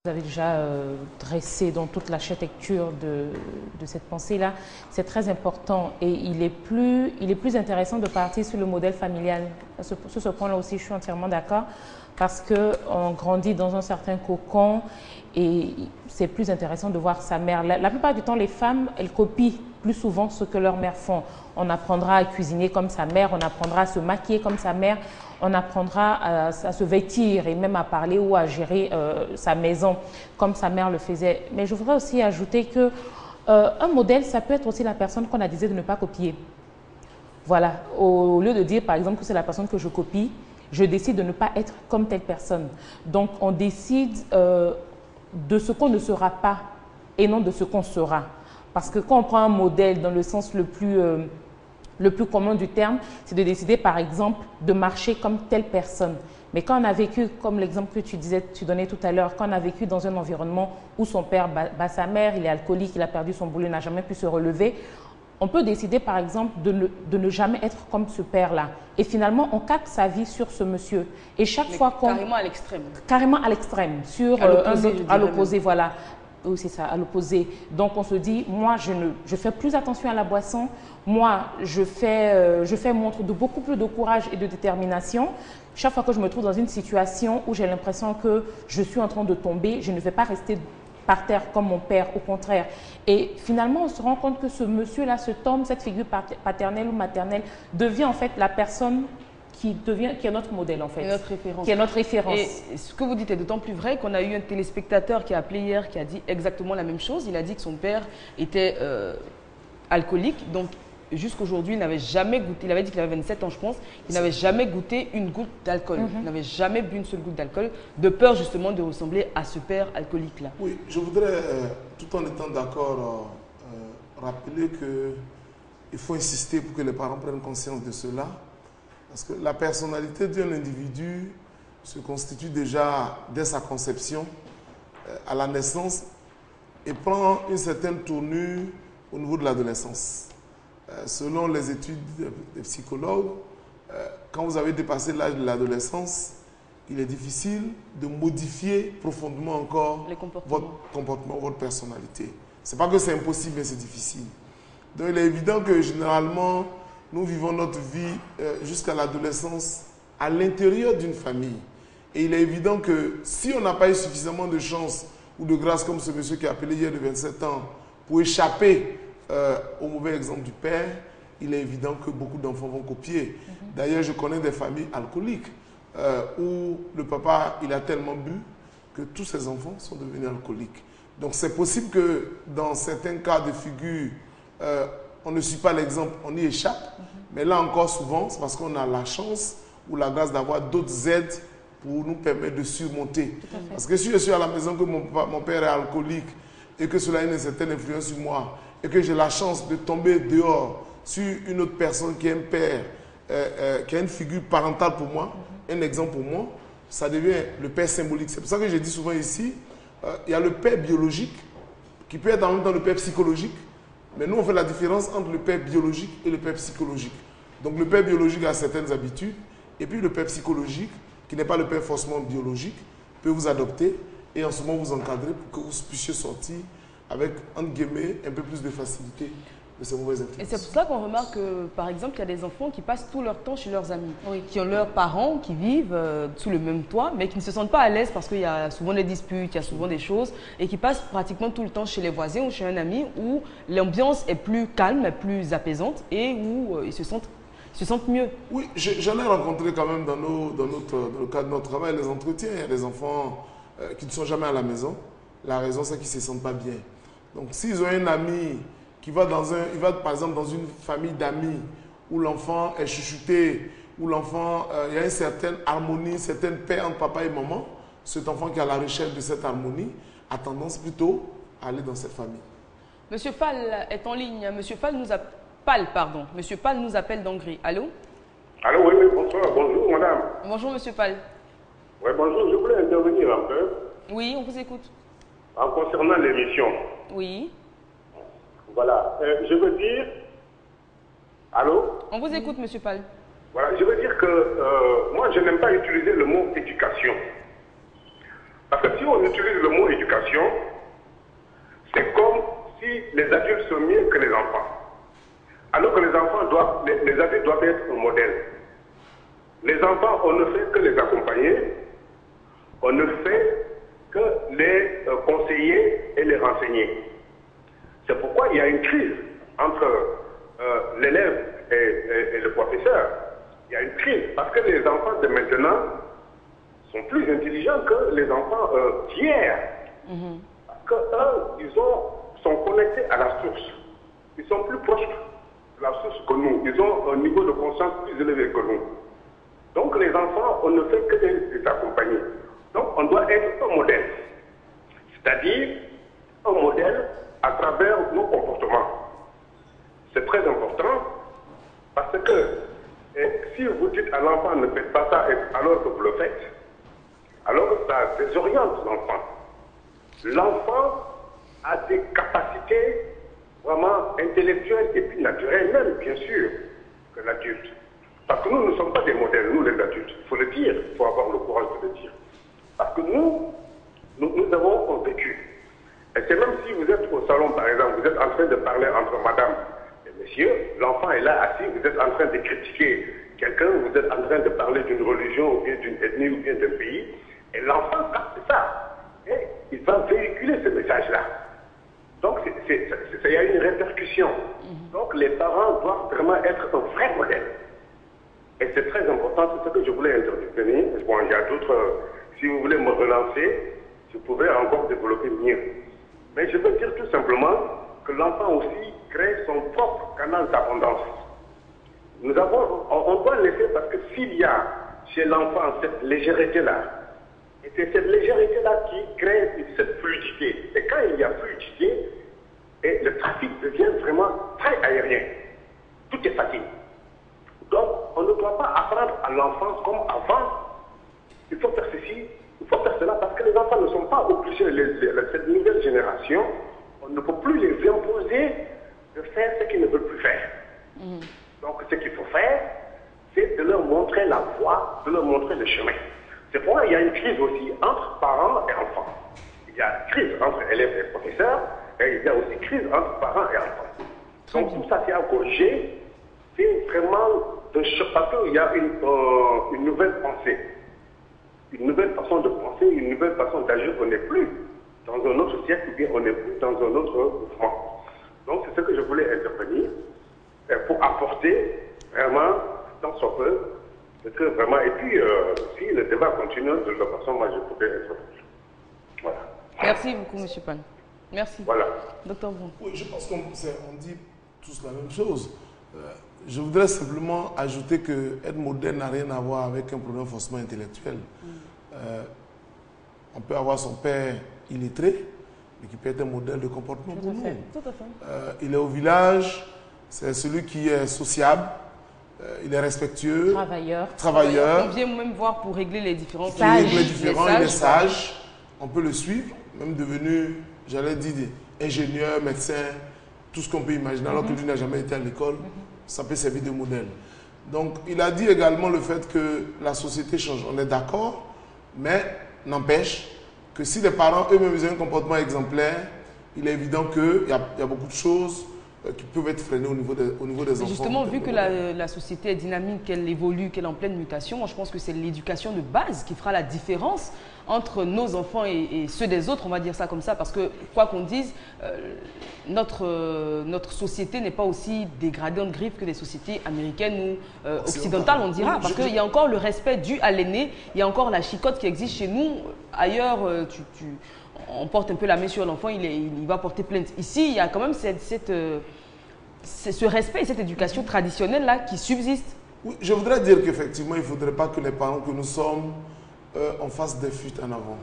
Vous avez déjà dressé dans toute l'architecture de cette pensée-là. C'est très important et il est plus intéressant de partir sur le modèle familial. Sur ce point-là aussi, je suis entièrement d'accord parce qu'on grandit dans un certain cocon et c'est plus intéressant de voir sa mère. La plupart du temps, les femmes, elles copient plus souvent ce que leurs mères font. On apprendra à cuisiner comme sa mère, on apprendra à se maquiller comme sa mère, on apprendra à se vêtir et même à parler ou à gérer sa maison comme sa mère le faisait. Mais je voudrais aussi ajouter que un modèle, ça peut être aussi la personne qu'on a décidé de ne pas copier. Voilà, au lieu de dire par exemple que c'est la personne que je copie, je décide de ne pas être comme telle personne. Donc on décide de ce qu'on ne sera pas et non de ce qu'on sera. Parce que quand on prend un modèle dans le sens le plus commun du terme, c'est de décider par exemple de marcher comme telle personne. Mais quand on a vécu, comme l'exemple que tu donnais tout à l'heure, quand on a vécu dans un environnement où son père bat sa mère, il est alcoolique, il a perdu son boulot, il n'a jamais pu se relever, on peut décider par exemple de ne jamais être comme ce père-là. Et finalement, on calque sa vie sur ce monsieur. Et chaque fois qu'on... Carrément à l'extrême. Carrément à l'extrême, sur à l'opposé, voilà. Oui, c'est ça, à l'opposé. Donc, on se dit, moi, je fais plus attention à la boisson. Moi, je fais montre de beaucoup plus de courage et de détermination. Chaque fois que je me trouve dans une situation où j'ai l'impression que je suis en train de tomber, je ne vais pas rester par terre comme mon père, au contraire. Et finalement, on se rend compte que ce monsieur-là, cet homme, cette figure paternelle ou maternelle, devient en fait la personne qui est notre modèle en fait. Et notre référence. Qui est notre référence. Et ce que vous dites est d'autant plus vrai qu'on a eu un téléspectateur qui a appelé hier qui a dit exactement la même chose. Il a dit que son père était alcoolique, donc jusqu'aujourd'hui il n'avait jamais goûté, il avait dit qu'il avait 27 ans je pense, il n'avait jamais goûté une goutte d'alcool. Il n'avait jamais bu une seule goutte d'alcool, de peur justement de ressembler à ce père alcoolique-là. Oui, je voudrais, tout en étant d'accord, rappeler qu'il faut insister pour que les parents prennent conscience de cela. Parce que la personnalité d'un individu se constitue déjà dès sa conception, à la naissance, et prend une certaine tournure au niveau de l'adolescence. Selon les études des psychologues, quand vous avez dépassé l'âge de l'adolescence, il est difficile de modifier profondément encore votre comportement, votre personnalité. Ce n'est pas que c'est impossible, mais c'est difficile. Donc il est évident que généralement, nous vivons notre vie jusqu'à l'adolescence à l'intérieur d'une famille. Et il est évident que si on n'a pas eu suffisamment de chance ou de grâce comme ce monsieur qui a appelé hier de 27 ans pour échapper au mauvais exemple du père, il est évident que beaucoup d'enfants vont copier. D'ailleurs, je connais des familles alcooliques où le papa, il a tellement bu que tous ses enfants sont devenus alcooliques. Donc c'est possible que dans certains cas de figure, on ne suit pas l'exemple, on y échappe. Mais là encore, souvent, c'est parce qu'on a la chance ou la grâce d'avoir d'autres aides pour nous permettre de surmonter. Parce que si je suis à la maison, que mon père est alcoolique et que cela a une certaine influence sur moi et que j'ai la chance de tomber dehors sur une autre personne qui est un père, qui a une figure parentale pour moi, un exemple pour moi, ça devient le père symbolique. C'est pour ça que je dis souvent ici, il y a le père biologique qui peut être en même temps le père psychologique. Mais nous, on fait la différence entre le père biologique et le père psychologique. Donc, le père biologique a certaines habitudes, et puis le père psychologique, qui n'est pas le père forcément biologique, peut vous adopter et en ce moment vous encadrer pour que vous puissiez sortir avec, entre guillemets, un peu plus de facilité de ces mauvaises influences. Et c'est pour ça qu'on remarque que, par exemple, il y a des enfants qui passent tout leur temps chez leurs amis, qui ont leurs parents, qui vivent sous le même toit, mais qui ne se sentent pas à l'aise parce qu'il y a souvent des disputes, il y a souvent des choses, et qui passent pratiquement tout le temps chez les voisins ou chez un ami où l'ambiance est plus calme, est plus apaisante et où ils se sentent mieux. Oui, j'en ai rencontré quand même dans le cadre de notre travail, les entretiens. Il y a des enfants qui ne sont jamais à la maison. La raison, c'est qu'ils ne se sentent pas bien. Donc, s'ils ont un ami qui va par exemple dans une famille d'amis où l'enfant est chuchoté, où l'enfant, il y a une certaine harmonie, une certaine paix entre papa et maman, cet enfant qui est à la recherche de cette harmonie a tendance plutôt à aller dans cette famille. Monsieur Fall est en ligne. Monsieur Fall nous appelle d'Hongrie. Allô? Allô, oui, bonsoir. Bonjour, madame. Bonjour, monsieur Fall. Oui, bonjour. Je voulais intervenir un peu. Oui, on vous écoute. En concernant l'émission. Oui. Voilà. Je veux dire... Allô? On vous écoute, monsieur Fall. Voilà, je veux dire que moi, je n'aime pas utiliser le mot éducation. Parce que si on utilise le mot éducation, l'éducation, c'est comme si les adultes sont mieux que les enfants. Alors que les adultes doivent être un modèle. Les enfants, on ne fait que les accompagner, on ne fait que les conseiller et les renseigner. C'est pourquoi il y a une crise entre l'élève et le professeur. Il y a une crise parce que les enfants de maintenant sont plus intelligents que les enfants d'hier. Parce qu'eux, sont connectés à la source. Ils sont plus proches de la source que nous. Ils ont un niveau de conscience plus élevé que nous. Donc les enfants, on ne fait que les accompagner. Donc on doit être un modèle. C'est-à-dire un modèle à travers nos comportements. C'est très important parce que si vous dites à l'enfant ne faites pas ça alors que vous le faites, alors ça désoriente l'enfant. L'enfant a des capacités vraiment intellectuelles et puis naturelles même, bien sûr, que l'adulte. Parce que nous ne sommes pas des modèles, nous les adultes. Il faut le dire, il faut avoir le courage de le dire. Parce que nous avons un vécu. Et c'est même si vous êtes au salon, par exemple, vous êtes en train de parler entre madame et monsieur, l'enfant est là assis, vous êtes en train de critiquer quelqu'un, vous êtes en train de parler d'une religion ou bien d'une ethnie ou bien d'un pays, et l'enfant capte ça. Et il va véhiculer ce message-là. Donc, il y a une répercussion. Donc, les parents doivent vraiment être un vrai modèle. Et c'est très important, c'est ce que je voulais intervenir. Bon, il y a d'autres, si vous voulez me relancer, je pourrais encore développer mieux. Mais je veux dire tout simplement que l'enfant aussi crée son propre canal d'abondance. On doit le laisser parce que s'il y a chez l'enfant cette légèreté-là, et c'est cette légèreté-là qui crée cette fluidité. Et quand il y a fluidité, et le trafic devient vraiment très aérien. Tout est facile. Donc, on ne doit pas apprendre à l'enfant comme avant. Il faut faire ceci, il faut faire cela, parce que les enfants ne sont pas obligés, cette nouvelle génération, on ne peut plus les imposer de faire ce qu'ils ne veulent plus faire. Donc, ce qu'il faut faire, c'est de leur montrer la voie, de leur montrer le chemin. C'est pourquoi il y a une crise aussi entre parents et enfants. Il y a une crise entre élèves et professeurs, et il y a aussi une crise entre parents et enfants. Donc, tout ça, c'est à corriger. C'est vraiment de choc, parce qu'il y a une nouvelle pensée, une nouvelle façon de penser, une nouvelle façon d'agir. On n'est plus dans un autre siècle, ou bien on n'est plus dans un autre mouvement. Donc c'est ce que je voulais intervenir pour apporter vraiment dans son peu, que vraiment, et puis si le débat continue de la façon, moi je pourrais intervenir. Voilà. Merci beaucoup, M. Pan. Merci. Voilà. Docteur Brown. Oui, je pense qu'on dit tous la même chose. Je voudrais simplement ajouter que être modèle n'a rien à voir avec un problème forcément intellectuel. On peut avoir son père illettré, mais qui peut être un modèle de comportement pour nous. Tout à fait. Il est au village, c'est celui qui est sociable, il est respectueux, travailleur. On vient même voir pour régler les différents il est sage. On peut le suivre, même devenu, j'allais dire, ingénieur, médecin, tout ce qu'on peut imaginer, alors que lui n'a jamais été à l'école. Ça peut servir de modèle. Donc, il a dit également le fait que la société change. On est d'accord, mais n'empêche que si les parents eux-mêmes ont un comportement exemplaire, il est évident qu'il y a beaucoup de choses qui peuvent être freinées au niveau des enfants. Justement, vu que la société est dynamique, qu'elle évolue, qu'elle est en pleine mutation, moi je pense que c'est l'éducation de base qui fera la différence entre nos enfants et ceux des autres, on va dire ça comme ça, parce que quoi qu'on dise, notre société n'est pas aussi dégradée en griffe que des sociétés américaines ou occidentales, on dira, parce qu'il y a encore le respect dû à l'aîné, il y a encore la chicotte qui existe chez nous. Ailleurs, on porte un peu la main sur l'enfant, il va porter plainte. Ici, il y a quand même ce respect et cette éducation traditionnelle-là qui subsiste. Oui, je voudrais dire qu'effectivement, il ne faudrait pas que les parents que nous sommes on fasse des fuites en avant.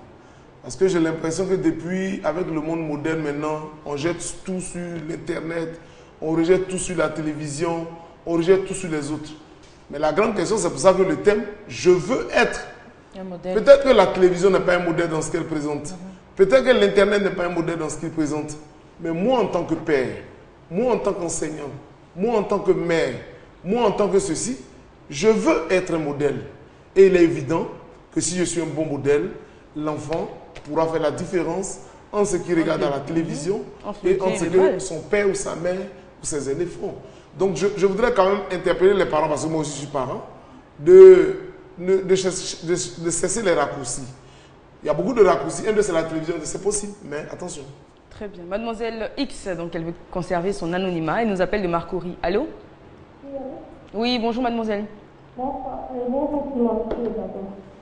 Parce que j'ai l'impression que depuis, avec le monde moderne maintenant, on jette tout sur l'Internet, on rejette tout sur la télévision, on rejette tout sur les autres. Mais la grande question, c'est pour ça que le thème, je veux être. Peut-être que la télévision n'est pas un modèle dans ce qu'elle présente. Peut-être que l'Internet n'est pas un modèle dans ce qu'il présente. Mais moi, en tant que père, moi, en tant qu'enseignant, moi, en tant que mère, moi, en tant que ceci, je veux être un modèle. Et il est évident que si je suis un bon modèle, l'enfant pourra faire la différence entre ce qu'il regarde à la télévision et entre ce que son père ou sa mère ou ses aînés font. Donc je voudrais quand même interpeller les parents, parce que moi aussi je suis parent, de cesser les raccourcis. Il y a beaucoup de raccourcis. Un de c'est la télévision, c'est possible, mais attention. Très bien. Mademoiselle X, donc elle veut conserver son anonymat. Elle nous appelle de Marcory. Allô? Oui, bonjour mademoiselle. Bonjour.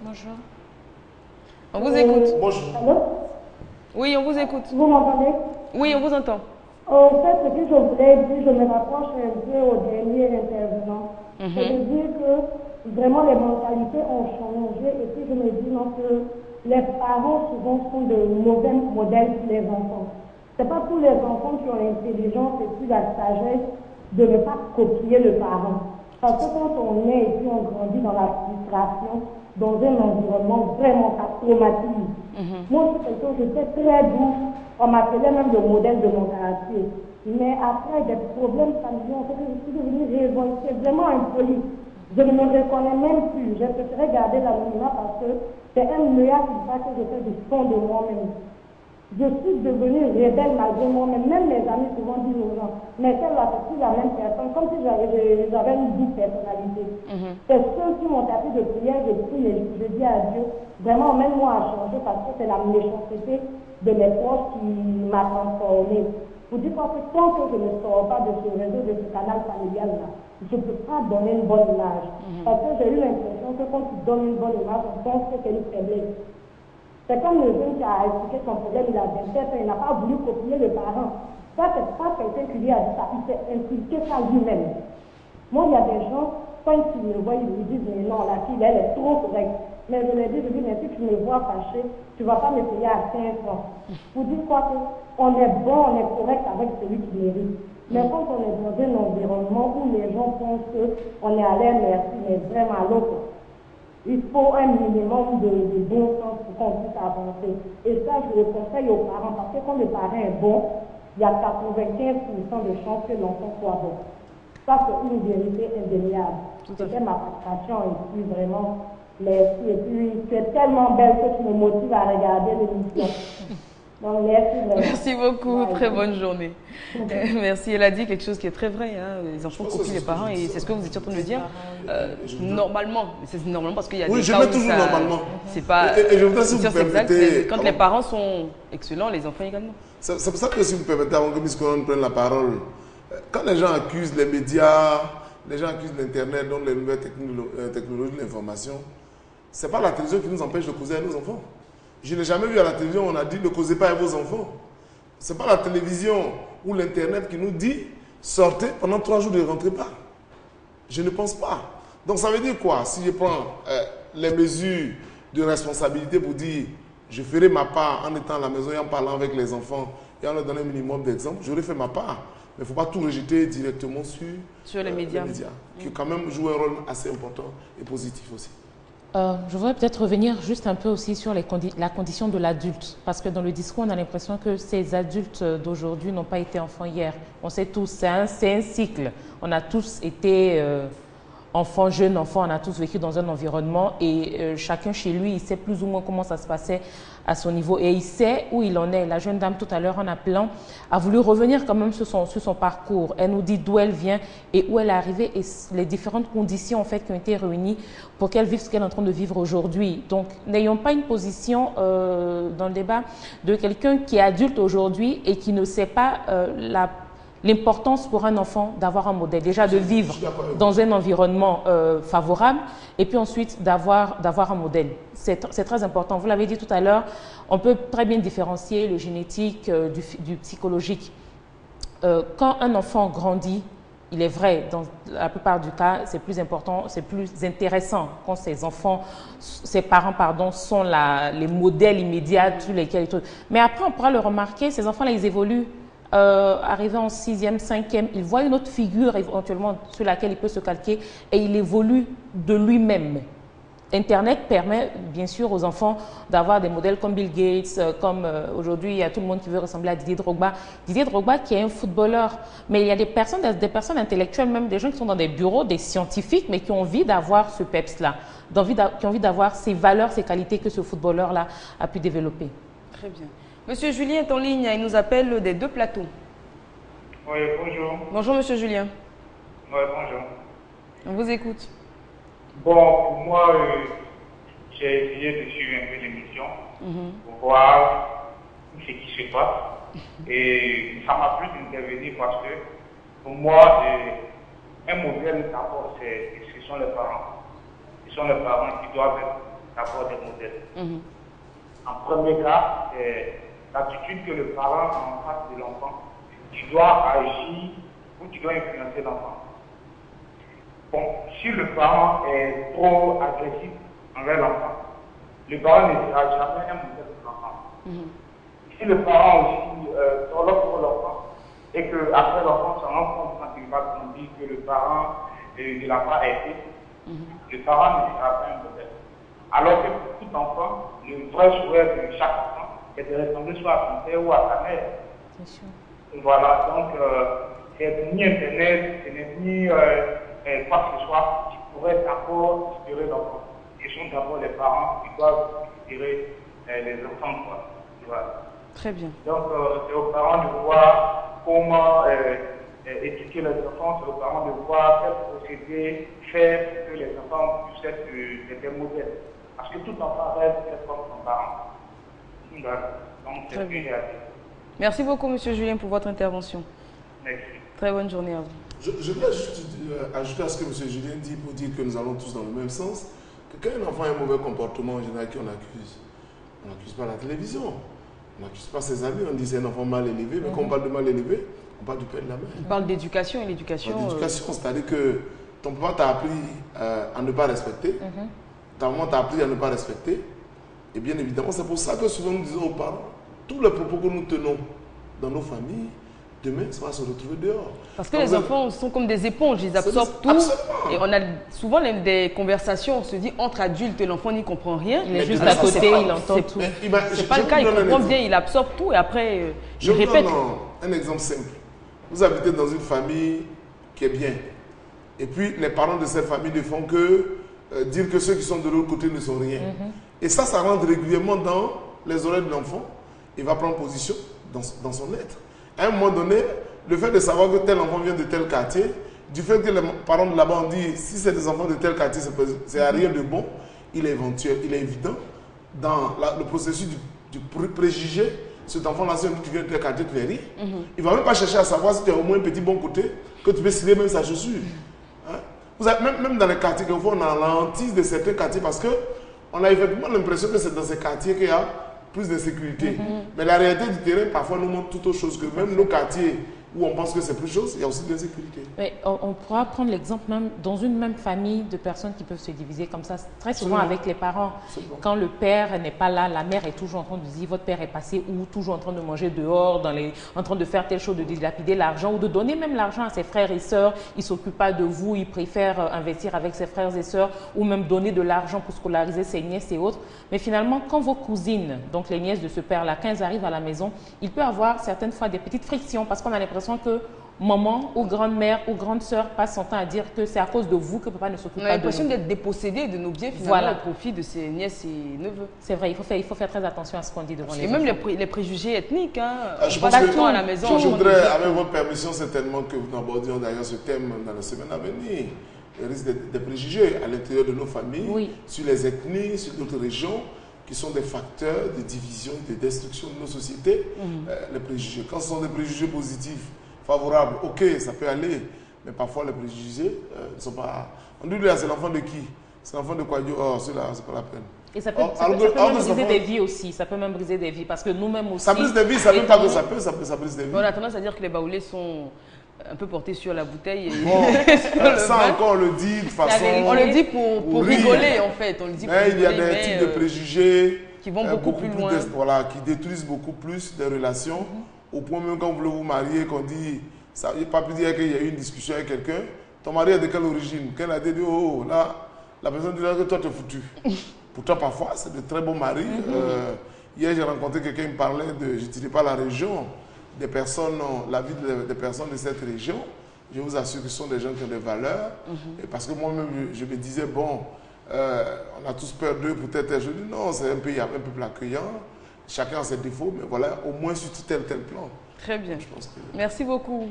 Bonjour. On vous écoute. Bonjour. Allô? Oui, on vous écoute. Vous m'entendez? Oui, on vous entend. En fait, ce que je voulais dire, je me rapproche un peu au dernier intervenant. C'est de dire que vraiment les mentalités ont changé et puis je me dis non, que les parents souvent sont de mauvais modèles pour les enfants. Ce n'est pas tous les enfants qui ont l'intelligence et puis la sagesse de ne pas copier le parent. Parce que quand on est et puis on grandit dans la frustration, dans un environnement vraiment traumatisé. Moi, je suis quelqu'un, j'étais très douce. On m'appelait même le modèle de mon caractère. Mais après des problèmes familiaux, en fait, je suis devenue révoltée, vraiment impolie. Je ne me reconnais même plus. Je préférais garder l'anonymat parce que c'est un meilleur feedback que je fais du fond de moi-même. Je suis devenue rebelle malgré moi-même. Même mes amis souvent disent aux gens, mais celle-là, c'est plus la même personne, comme si j'avais une double personnalité. C'est ceux qui m'ont tapé de prière, je dis à Dieu, vraiment, emmène-moi à changer parce que c'est la méchanceté de mes proches qui m'a transformée. Vous dites que tant que je ne sors pas de ce réseau, de ce canal familial-là, je ne peux pas donner une bonne image. Parce que j'ai eu l'impression que quand tu donnes une bonne image, on pense que c'est une faiblesse. C'est comme le jeune qui a expliqué son problème, il a 27 ans, il n'a pas voulu copier le parent. Ça, c'est pas quelqu'un qui lui a dit ça, il s'est inculqué ça lui-même. Moi, il y a des gens, quand ils me voient, ils me disent, mais non, la fille, elle est trop correcte. Mais je leur dis, mais si tu me vois fâché, tu ne vas pas me payer à 15 ans. Vous dites quoi que on est bon, on est correct avec celui qui mérite. Mais quand on est dans un environnement où les gens pensent qu'on est à l'air merci, mais vraiment à l'autre, il faut un minimum de bon sens pour qu'on puisse avancer. Et ça, je le conseille aux parents, parce que quand le parent est bon, il y a 95% de chances que l'enfant soit bon. Ça, c'est une vérité indéniable. C'était ma frustration ici, vraiment. Merci. Et puis, tu es tellement belle que tu me motives à regarder l'émission. Donc, merci vraiment. Merci beaucoup. Très bonne journée. Merci. Elle a dit quelque chose qui est très vrai. Hein. Les enfants copient les parents et c'est ce que vous étiez en train de me dire. Normalement, c'est normalement parce qu'il y a des cas où toujours normalement. C'est pas. Et je voudrais, si vous permettez, quand les parents sont excellents, les enfants également. C'est pour ça que si vous permettez, avant que Miss Conan prenne la parole, quand les gens accusent les médias, les gens accusent l'Internet, donc les nouvelles technologies de l'information, ce n'est pas la télévision qui nous empêche de causer à nos enfants. Je n'ai jamais vu à la télévision, on a dit ne causez pas à vos enfants. Ce n'est pas la télévision ou l'Internet qui nous dit sortez pendant 3 jours, ne rentrez pas. Je ne pense pas. Donc ça veut dire quoi? Si je prends les mesures de responsabilité pour dire je ferai ma part en étant à la maison et en parlant avec les enfants et en leur donnant un minimum d'exemples, j'aurais fait ma part. Mais il ne faut pas tout rejeter directement sur les médias. Qui quand même jouent un rôle assez important et positif aussi. Je voudrais peut-être revenir juste un peu aussi sur la condition de l'adulte, parce que dans le discours, on a l'impression que ces adultes d'aujourd'hui n'ont pas été enfants hier. On sait tous, c'est un cycle. On a tous été enfants, jeunes enfants, on a tous vécu dans un environnement et chacun chez lui, il sait plus ou moins comment ça se passait à son niveau et il sait où il en est. La jeune dame tout à l'heure en appelant a voulu revenir quand même sur son parcours. Elle nous dit d'où elle vient et où elle est arrivée et les différentes conditions en fait qui ont été réunies pour qu'elle vive ce qu'elle est en train de vivre aujourd'hui. Donc n'ayons pas une position dans le débat de quelqu'un qui est adulte aujourd'hui et qui ne sait pas l'importance pour un enfant d'avoir un modèle, déjà de vivre dans un environnement favorable et puis ensuite d'avoir un modèle. C'est très important. Vous l'avez dit tout à l'heure, on peut très bien différencier le génétique du psychologique. Quand un enfant grandit, il est vrai, dans la plupart du cas, c'est plus important, c'est plus intéressant quand ses parents sont les modèles immédiats sur lesquels ils trouvent. Mais après, on pourra le remarquer, ces enfants-là, ils évoluent. Arrivé en 6e, 5e, il voit une autre figure éventuellement sur laquelle il peut se calquer et il évolue de lui-même. Internet permet bien sûr aux enfants d'avoir des modèles comme Bill Gates, comme aujourd'hui il y a tout le monde qui veut ressembler à Didier Drogba. Didier Drogba qui est un footballeur, mais il y a des personnes intellectuelles, même des gens qui sont dans des bureaux, des scientifiques, mais qui ont envie d'avoir ce peps-là, qui ont envie d'avoir ces valeurs, ces qualités que ce footballeur-là a pu développer. Très bien. Monsieur Julien est en ligne, il nous appelle des deux plateaux. Oui, bonjour. Bonjour Monsieur Julien. Oui, bonjour. On vous écoute. Bon, pour moi, j'ai essayé de suivre un peu l'émission pour voir ce qui se passe. Et ça m'a plu d'intervenir parce que pour moi, un modèle d'abord, ce sont les parents. Ce sont les parents qui doivent être d'abord des modèles. En premier cas, c'est l'attitude que le parent a en face de l'enfant. Tu dois agir ou tu dois influencer l'enfant. Bon, si le parent est trop agressif envers l'enfant, le parent ne sera jamais un modèle pour l'enfant. Si le parent aussi s'enlève pour l'enfant et qu'après l'enfant se rend compte quand il va grandir que le parent ne l'a pas aidé, le parent ne sera pas un modèle. Alors que pour tout enfant, le vrai souhait de chaque enfant est de ressembler soit à son père ou à sa mère. C'est sûr. Voilà, donc c'est ni Internet, ce n'est ni quoi que ce soit qui pourrait d'abord inspirer l'enfant. Ce sont d'abord les parents qui doivent inspirer les enfants. Quoi. Voilà. Très bien. Donc c'est aux parents de voir comment éduquer les enfants, c'est aux parents de voir quel procédé faire pour que les enfants puissent être des modèles. Parce que tout enfant reste comme son parent. Voilà. Donc c'est ce que j'ai à dire. Merci beaucoup, Monsieur Julien, pour votre intervention. Merci. Très bonne journée à vous. Je voulais juste ajouter à ce que M. Julien dit pour dire que nous allons tous dans le même sens. Que quand un enfant a un mauvais comportement, en général, qui on accuse? On n'accuse pas la télévision. On n'accuse pas ses amis. On dit c'est un enfant mal élevé. Mais quand on parle de mal élevé, on parle du père et de la mère. On parle d'éducation et l'éducation. L'éducation, c'est-à-dire que ton papa t'a appris à ne pas respecter. Ta maman t'a appris à ne pas respecter. Et bien évidemment, c'est pour ça que souvent nous disons aux parents, tous les propos que nous tenons dans nos familles, demain, ça va se retrouver dehors. Parce que les enfants sont comme des éponges, ils absorbent tout. Absolument. Et on a souvent des conversations, on se dit entre adultes, l'enfant n'y comprend rien. Il est juste à côté, il entend tout. C'est pas le cas, il comprend bien, il absorbe tout et après, il répète. Je vous donne un exemple simple. Vous habitez dans une famille qui est bien. Et puis, les parents de cette famille ne font que dire que ceux qui sont de l'autre côté ne sont rien. Et ça rentre régulièrement dans les oreilles de l'enfant. Il va prendre position dans son être. À un moment donné, le fait de savoir que tel enfant vient de tel quartier, du fait que les parents de là-bas ont dit si c'est des enfants de tel quartier, c'est à rien de bon, il est évident dans le processus du préjugé. Cet enfant-là, si tu viens de tel quartier, tu n'es rien. Il ne va même pas chercher à savoir si tu as au moins un petit bon côté, que tu peux scier même sa chaussure. Hein? Vous avez, même dans les quartiers, on a l'hantise de certains quartiers parce qu'on a effectivement l'impression que c'est dans ces quartiers qu'il y a plus de sécurité. Mais la réalité du terrain, parfois, nous montre toute autre chose que même nos quartiers où on pense que c'est plus chose, il y a aussi de l'insécurité. On pourra prendre l'exemple même dans une même famille de personnes qui peuvent se diviser comme ça, très souvent avec les parents. Quand le père n'est pas là, la mère est toujours en train de dire votre père est passé où, toujours en train de manger dehors, en train de faire telle chose, de dilapider l'argent ou de donner même l'argent à ses frères et sœurs. Il ne s'occupe pas de vous, il préfère investir avec ses frères et sœurs ou même donner de l'argent pour scolariser ses nièces et autres. Mais finalement, quand vos cousines, donc les nièces de ce père-là, quand elles arrivent à la maison, il peut avoir certaines fois des petites frictions parce qu'on a l'impression que maman ou grand-mère ou grande sœur passe son temps à dire que c'est à cause de vous que papa ne s'occupe pas de nous. On a l'impression d'être dépossédé de nos biens finalement au profit de ses nièces et neveux. C'est vrai, il faut faire très attention à ce qu'on dit devant les enfants. Et même les préjugés ethniques. Je pense que à la maison. Je voudrais, avec votre permission, certainement que nous abordions d'ailleurs ce thème dans la semaine à venir. Il risque des préjugés à l'intérieur de nos familles, sur les ethnies, sur d'autres régions, qui sont des facteurs de division, de destruction de nos sociétés. Les préjugés. Quand ce sont des préjugés positifs, favorables, ok, ça peut aller, mais parfois les préjugés ne sont pas... On dit là, c'est l'enfant de qui? C'est l'enfant de quoi? Oh, celui-là, c'est pas la peine. Et ça peut, ça peut même briser des vies aussi. Ça peut même briser des vies parce que nous-mêmes aussi... Ça brise des vies, ça ne veut pas que ça brise des vies. On a tendance à dire que les baoulés sont un peu portés sur la bouteille. Et bon, ça encore, on le dit de façon... On le dit pour rigoler, en fait. On le dit mais il y a des types de préjugés qui vont beaucoup plus loin. Voilà, qui détruisent beaucoup plus des relations. Au point même quand vous voulez vous marier, qu'on dit... Ça ne veut pas dire qu'il y a eu une discussion avec quelqu'un. Ton mari est de quelle origine? Quand elle a dit, oh, là, la personne dit que toi, tu es foutu. Pourtant, parfois, c'est de très bons maris. Hier, j'ai rencontré quelqu'un qui me parlait de, je ne dirais pas la région, des personnes, la vie des personnes de cette région. Je vous assure que ce sont des gens qui ont des valeurs. Et parce que moi-même, je me disais, bon, on a tous peur d'eux, peut-être. Je dis, non, c'est un pays, un peuple accueillant. chacun a ses défauts, mais voilà, au moins sur tel plan. Très bien. Je pense que... Merci beaucoup,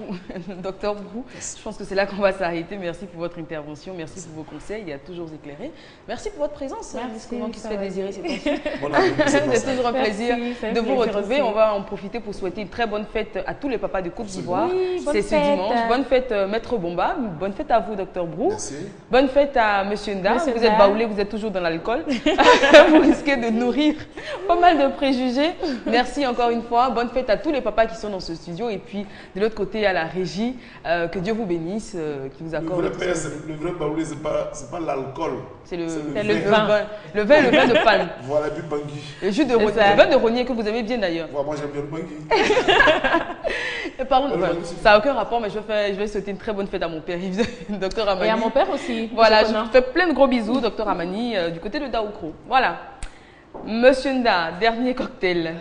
Docteur Brou. Je pense que c'est là qu'on va s'arrêter. Merci pour votre intervention. Merci pour vos conseils. Il a toujours éclairé. Merci pour votre présence. Merci. Comment qui se fait désirer ces temps-ci. C'est toujours un plaisir de vous retrouver. On va en profiter pour souhaiter une très bonne fête à tous les papas de Côte d'Ivoire. Oui, c'est ce dimanche. Bonne fête, Maître Bomba. Bonne fête à vous, Docteur Brou. Merci. Bonne fête à Monsieur Nda. Si vous êtes baoulé, vous êtes toujours dans l'alcool. Vous risquez de nourrir pas mal de préjugés. Merci encore une fois. Bonne fête à tous les papas qui sont dans ce studio et puis de l'autre côté à la régie, que Dieu vous bénisse, qui vous accorde. Le vrai baoulé, c'est pas l'alcool. C'est le vin. Le vin de palme. Voilà, du bangui. Le jus de rognier, le vin de rognier que vous aimez bien d'ailleurs. Voilà, moi j'aime bien le bangui. Pardon, ça n'a aucun rapport, mais je vais souhaiter une très bonne fête à mon père, Docteur Amani. Et à mon père aussi. Voilà, je fais plein de gros bisous, Docteur Amani, du côté de Daoukro. Voilà. Monsieur Nda, dernier cocktail.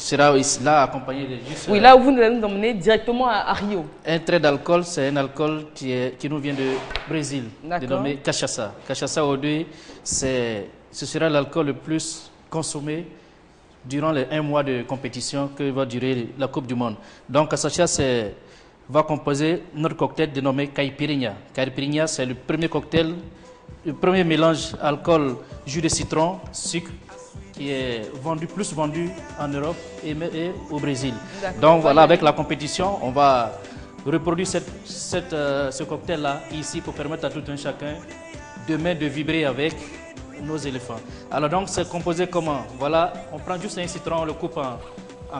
Sera là accompagné de juste... Oui, là où vous nous emmenez directement à Rio. Un trait d'alcool, c'est un alcool qui nous vient de Brésil, dénommé cachaça. Cachaça au deux, ce sera l'alcool le plus consommé durant les 1 mois de compétition que va durer la Coupe du Monde. Donc cachaça va composer notre cocktail dénommé caipirinha. Caipirinha, c'est le premier cocktail, le premier mélange alcool, jus de citron, sucre, qui est plus vendu en Europe et au Brésil. Donc voilà, avec la compétition, on va reproduire ce cocktail-là ici pour permettre à tout un chacun demain de vibrer avec nos éléphants. Alors donc c'est composé comment? Voilà, on prend juste un citron, on le coupe en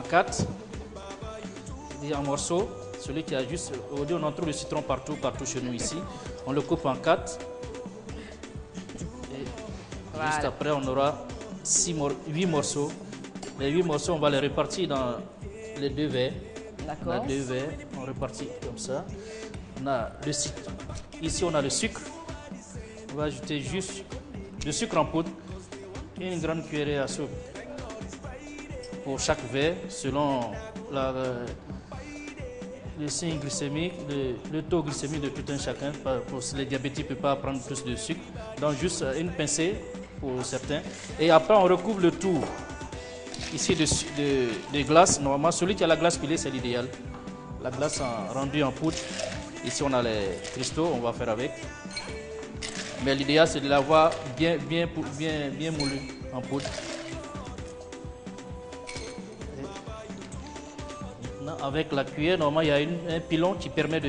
4, en morceaux. Celui qui a juste, aujourd'hui on en trouve le citron partout chez nous ici. On le coupe en 4. Et voilà. Juste après on aura 8 morceaux. Les 8 morceaux, on va les répartir dans les 2 verres. D'accord. Les 2 verres, on répartit comme ça. On a le sucre. Ici, on a le sucre. On va ajouter juste le sucre en poudre et une grande cuillerée à soupe pour chaque verre, selon le signe glycémique, le taux glycémique de tout un chacun. Pour les diabétiques ne peuvent pas prendre plus de sucre. Donc, juste une pincée pour certains. Et après, on recouvre le tout ici de glace. Normalement, celui qui a la glace pilée, c'est l'idéal. La glace rendue en poudre. Ici, on a les cristaux, on va faire avec. Mais l'idéal, c'est de l'avoir bien moulu en poudre. Et maintenant, avec la cuillère, normalement, il y a un pilon qui permet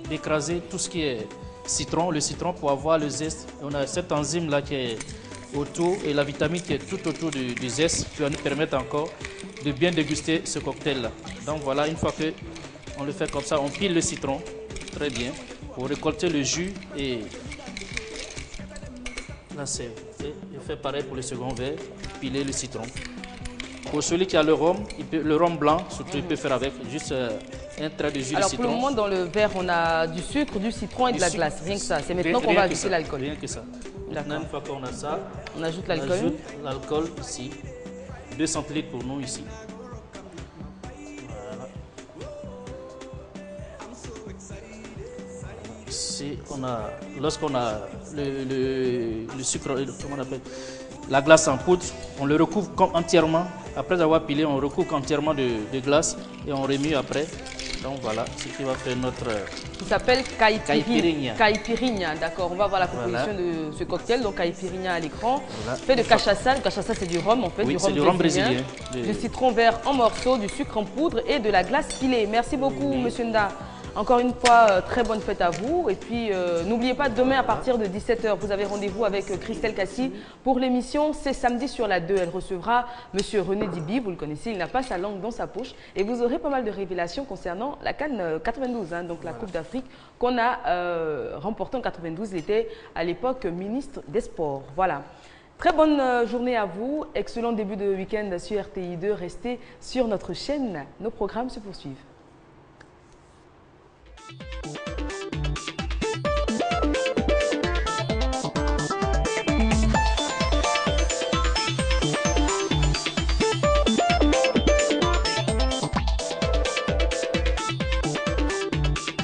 d'écraser tout ce qui est citron. Le citron pour avoir le zeste. On a cette enzyme-là qui est autour et la vitamine qui est tout autour du zeste qui va nous permettre encore de bien déguster ce cocktail-là. Donc voilà, une fois qu'on le fait comme ça, on pile le citron, très bien, pour récolter le jus et la sève. Et fait pareil pour le second verre, piler le citron. Pour celui qui a le rhum blanc, surtout il peut faire avec juste un trait de jus de citron. Alors pour le moment, dans le verre, on a du sucre, du citron et de la glace, rien que ça. C'est maintenant qu'on va ajouter l'alcool. Rien que ça. Maintenant, une fois qu'on a ça, on ajoute l'alcool. On ajoute l'alcool ici. 2 centilitres pour nous ici. Voilà. Ici, lorsqu'on a le sucre, comment on appelle, la glace en poudre, on le recouvre entièrement. Après avoir pilé, on recouvre entièrement de glace et on remue après. Donc voilà, ce qui va faire notre... Qui s'appelle caipirinha. Caipirinha, d'accord. On va voir la composition de ce cocktail. Donc caipirinha à l'écran. Voilà. Fait de cachaça. Le cachaça, c'est du rhum en fait. Oui, c'est du rhum brésilien. Du citron vert en morceaux, du sucre en poudre et de la glace pilée. Merci beaucoup, Monsieur Nda. Encore une fois, très bonne fête à vous. Et puis, n'oubliez pas, demain à partir de 17 h, vous avez rendez-vous avec Christelle Cassi pour l'émission C'est samedi sur la 2. Elle recevra Monsieur René Dibi, vous le connaissez, il n'a pas sa langue dans sa poche. Et vous aurez pas mal de révélations concernant la CAN 92, hein, donc la Coupe d'Afrique qu'on a remportée en 92. Il était à l'époque ministre des Sports. Voilà. Très bonne journée à vous. Excellent début de week-end sur RTI2. Restez sur notre chaîne. Nos programmes se poursuivent.